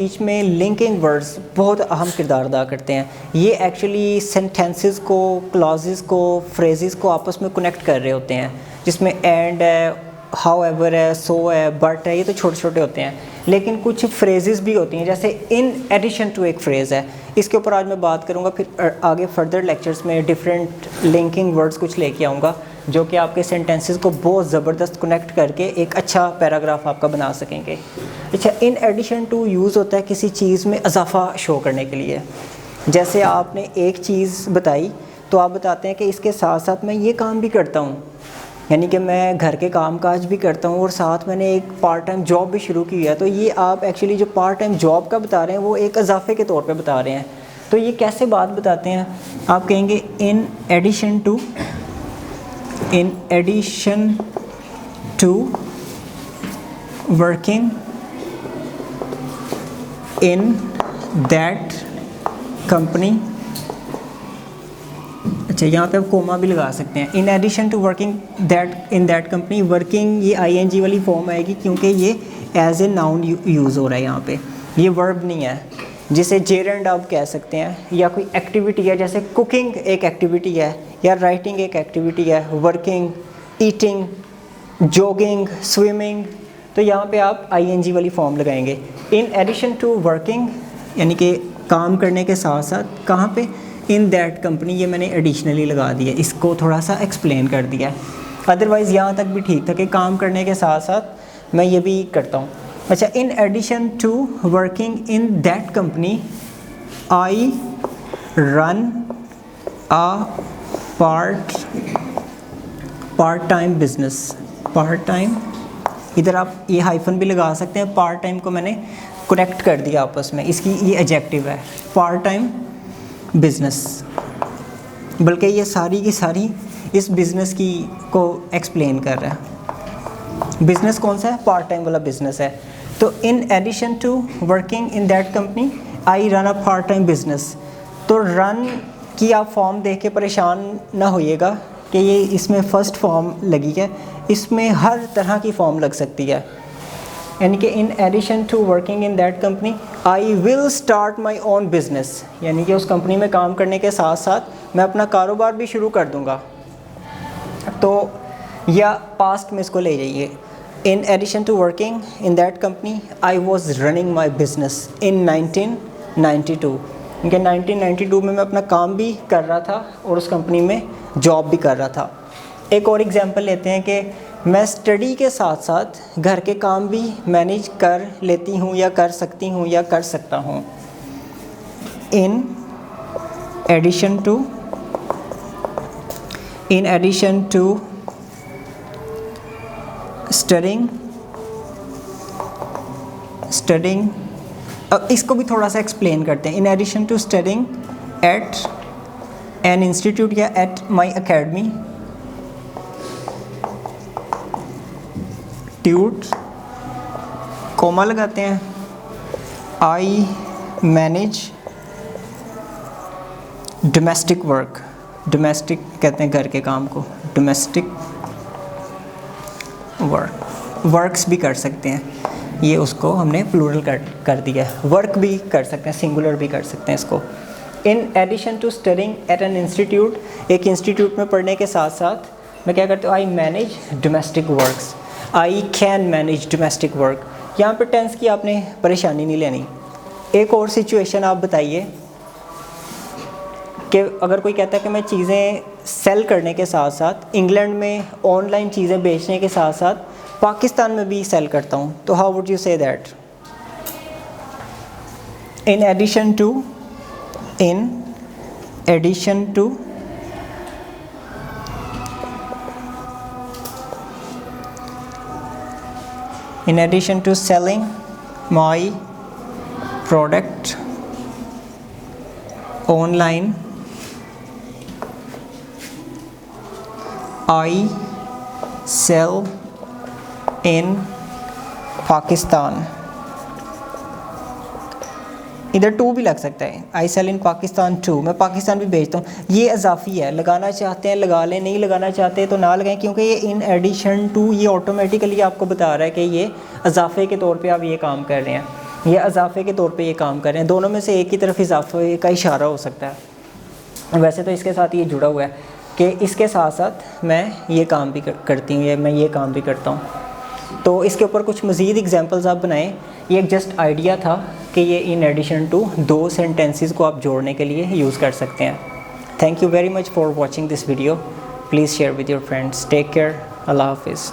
बीच में linking words बहुत अहम किरदार अदा करते हैं। ये एक्चुअली सेंटेंसेस को, क्लॉजेस को, फ्रेजेस को आपस में कनेक्ट कर रहे होते हैं, जिसमें एंड है, हाउ एवर है, सो है, बट है, ये तो छोटे छोटे होते हैं। लेकिन कुछ फ्रेजेस भी होती हैं, जैसे इन एडिशन टू एक फ्रेज़ है। इसके ऊपर आज मैं बात करूँगा, फिर आगे फर्दर लेक्चर्स में डिफरेंट लिंकिंग वर्ड्स कुछ लेके आऊँगा जो कि आपके सेंटेंसेस को बहुत ज़बरदस्त कनेक्ट करके एक अच्छा पैराग्राफ आपका बना सकेंगे। अच्छा, इन एडिशन टू यूज़ होता है किसी चीज़ में इजाफा शो करने के लिए। जैसे आपने एक चीज़ बताई तो आप बताते हैं कि इसके साथ साथ मैं ये काम भी करता हूँ, यानी कि मैं घर के काम काज भी करता हूँ और साथ मैंने एक पार्ट टाइम जॉब भी शुरू की है। तो ये आप एक्चुअली जो पार्ट टाइम जॉब का बता रहे हैं वो एक इजाफे के तौर पे बता रहे हैं। तो ये कैसे बात बताते हैं? आप कहेंगे in addition to working in that company. अच्छा, यहाँ पे आप कोमा भी लगा सकते हैं। In addition to working in that company, working ये ING वाली फॉर्म आएगी क्योंकि ये एज ए नाउन यूज़ हो रहा है यहाँ पे, ये वर्ब नहीं है। जिसे जेरेंड आप कह सकते हैं, या कोई एक्टिविटी है, जैसे कुकिंग एक एक्टिविटी है, या राइटिंग एक एक्टिविटी है, वर्किंग, ईटिंग, जॉगिंग, स्विमिंग। तो यहाँ पे आप ING वाली फॉर्म लगाएंगे। इन एडिशन टू वर्किंग यानी कि काम करने के साथ साथ, कहाँ पे? इन दैट कंपनी, ये मैंने एडिशनली लगा दिया, इसको थोड़ा सा एक्सप्लेन कर दिया। अदरवाइज़ यहाँ तक भी ठीक था कि काम करने के साथ साथ मैं ये भी करता हूँ। अच्छा, in addition to working in that company I run a part time business. Part time, इधर आप ये हाइफन भी लगा सकते हैं। पार्ट टाइम को मैंने कनेक्ट कर दिया आपस में, इसकी ये एडजेक्टिव है, पार्ट टाइम बिजनेस। बल्कि ये सारी की सारी इस बिज़नेस की को एक्सप्लेन कर रहा है। बिज़नेस कौन सा है? पार्ट टाइम वाला बिज़नेस है। तो in addition to working in that company I run a part time business. तो रन की आप फॉर्म देख के परेशान ना होइएगा कि ये इसमें फ़र्स्ट फॉर्म लगी है, इसमें हर तरह की फॉर्म लग सकती है। यानी कि in addition to working in that company I will start my own business, यानी कि उस कंपनी में काम करने के साथ साथ मैं अपना कारोबार भी शुरू कर दूंगा। तो या पास्ट में इसको ले जाइए। In addition to working in that company I was running my business in 1992, क्योंकि 1992 में मैं अपना काम भी कर रहा था और उस कंपनी में जॉब भी कर रहा था। एक और एग्जांपल लेते हैं कि मैं स्टडी के साथ साथ घर के काम भी मैनेज कर लेती हूँ, या कर सकती हूँ, या कर सकता हूँ। इन एडिशन टू स्टडिंग, अब इसको भी थोड़ा सा एक्सप्लेन करते हैं। In addition to studying at an institute या एट माई अकेडमी, ट्यूट, कोमा लगाते हैं, I manage domestic work. Domestic कहते हैं घर के काम को, डोमेस्टिक वर्क्स भी कर सकते हैं। ये उसको हमने प्लूरल कर दिया है। वर्क भी कर सकते हैं, सिंगुलर भी कर सकते हैं इसको। In addition to studying at an institute, एक इंस्टीट्यूट में पढ़ने के साथ साथ मैं क्या करता हूँ? I manage domestic works, I can manage domestic work. यहाँ पर टेंस की आपने परेशानी नहीं लेनी। एक और सिचुएशन आप बताइए कि अगर कोई कहता है कि मैं चीज़ें सेल करने के साथ साथ इंग्लैंड में ऑनलाइन चीज़ें बेचने के साथ साथ पाकिस्तान में भी सेल करता हूँ, तो how would you say that? In addition to selling my product online, I sell in Pakistan. इधर टू भी लग सकता है, I sell in Pakistan too, मैं पाकिस्तान भी भेजता हूँ। ये इजाफी है, लगाना चाहते हैं लगा लें, नहीं लगाना चाहते तो ना लगाएं, क्योंकि ये इन एडिशन टू ये ऑटोमेटिकली आपको बता रहा है कि ये इजाफे के तौर पे आप ये काम कर रहे हैं। ये इजाफे के तौर पे ये काम कर रहे हैं, दोनों में से एक की तरफ इजाफे का इशारा हो सकता है। वैसे तो इसके साथ ये जुड़ा हुआ है कि इसके साथ साथ मैं ये काम भी करती हूँ, मैं ये काम भी करता हूँ। तो इसके ऊपर कुछ मज़ीद एग्जांपल्स आप बनाएं। ये एक जस्ट आइडिया था कि ये इन एडिशन टू 2 सेंटेंसेस को आप जोड़ने के लिए यूज़ कर सकते हैं। Thank you very much for watching this video. Please share with your friends. Take care. अल्लाह हाफिज़।